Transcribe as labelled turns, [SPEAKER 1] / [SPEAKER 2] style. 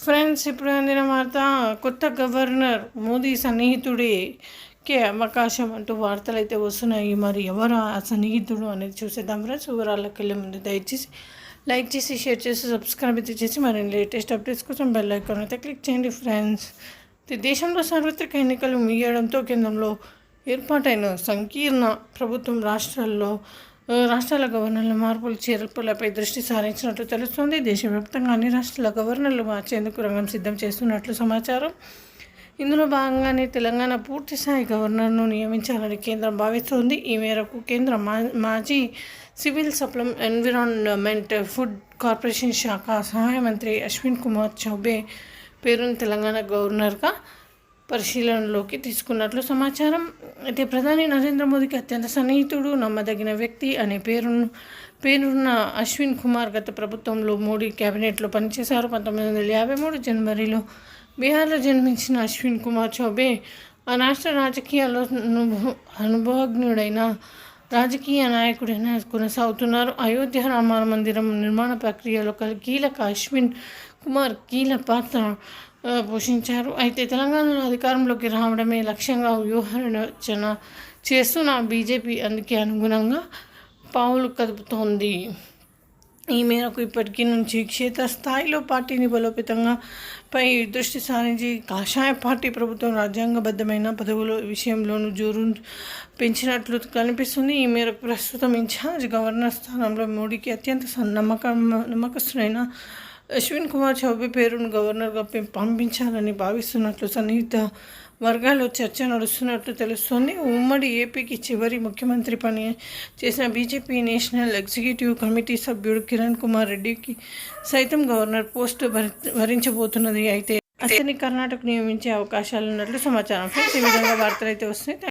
[SPEAKER 1] Friends, ఇప్పుడు అందిన వార్త, కొత్త గవర్నర్ మోదీ సన్నిహితుడికే అవకాశం అంటూ వార్తలు అయితే వస్తున్నాయి. మరి ఎవరు ఆ సన్నిహితుడు అనేది చూసేద్దాం ఫ్రెండ్స్. వివరాల్లోకి వెళ్ళే ముందు దయచేసి లైక్ చేసి, షేర్ చేసి, సబ్స్క్రైబ్ అయితే చేసి మరిన్ని లేటెస్ట్ అప్డేట్స్ కోసం బెల్ ఐకాన్ అయితే క్లిక్ చేయండి ఫ్రెండ్స్. దేశంలో సార్వత్రిక ఎన్నికలు ముగియడంతో కేంద్రంలో ఏర్పాటైన సంకీర్ణ ప్రభుత్వం రాష్ట్రాల గవర్నర్ల మార్పులు చేర్పులపై దృష్టి సారించినట్లు తెలుస్తోంది. దేశవ్యాప్తంగా అన్ని రాష్ట్రాల గవర్నర్లు మార్చేందుకు రంగం సిద్ధం చేస్తున్నట్లు సమాచారం. ఇందులో భాగంగానే తెలంగాణ పూర్తిస్థాయి గవర్నర్ను నియమించాలని కేంద్రం భావిస్తోంది. ఈ మేరకు కేంద్ర మాజీ civil supply, environment, food corporation శాఖ సహాయ మంత్రి అశ్విన్ కుమార్ చౌబే పేరును తెలంగాణ గవర్నర్గా పరిశీలనలోకి తీసుకున్నట్లు సమాచారం. అయితే ప్రధాని నరేంద్ర మోదీకి అత్యంత సన్నిహితుడు, నమ్మదగిన వ్యక్తి అనే పేరున్న అశ్విన్ కుమార్ గత ప్రభుత్వంలో మోడీ క్యాబినెట్లో పనిచేశారు. 1953 జనవరిలో బీహార్లో జన్మించిన అశ్విన్ కుమార్ చౌబే ఆ రాష్ట్ర రాజకీయాల్లో అనుభవజ్ఞుడైన రాజకీయ నాయకుడైన కొనసాగుతున్నారు. అయోధ్య రామ మందిరం నిర్మాణ ప్రక్రియలో అశ్విన్ కుమార్ కీలక పాత్ర పోషించారు. అయితే తెలంగాణలో అధికారంలోకి రావడమే లక్ష్యంగా వ్యూహరచన చేస్తున్న బీజేపీ అందుకే అనుగుణంగా పావులు కదుపుతోంది. ఈ మేరకు ఇప్పటికీ నుంచి క్షేత్రస్థాయిలో పార్టీని బలోపేతంగా పై దృష్టి సారించి కాషాయ పార్టీ ప్రభుత్వం రాజ్యాంగబద్ధమైన పదవుల విషయంలోనూ జోరు పెంచినట్లు కనిపిస్తుంది. ఈ మేరకు ప్రస్తుతం ఇన్ఛార్జ్ గవర్నర్ స్థానంలో మోడీకి అత్యంత నమ్మకస్తుడైన అశ్విన్ కుమార్ చౌబే పేరును గవర్నర్గా పంపించాలని భావిస్తున్నట్లు సన్నిహిత వర్గాల్లో చర్చ నడుస్తున్నట్లు తెలుస్తోంది. ఉమ్మడి ఏపీకి చివరి ముఖ్యమంత్రి పని చేసిన బీజేపీ నేషనల్ ఎగ్జిక్యూటివ్ కమిటీ సభ్యుడు కిరణ్ కుమార్ రెడ్డికి సైతం గవర్నర్ పోస్టు వరించబోతున్నది. అయితే అతని కర్ణాటక నియమించే అవకాశాలు ఉన్నట్లు సమాచారం. ఫ్రెండ్స్, ఈ విధంగా వార్తలు అయితే వస్తున్నాయి.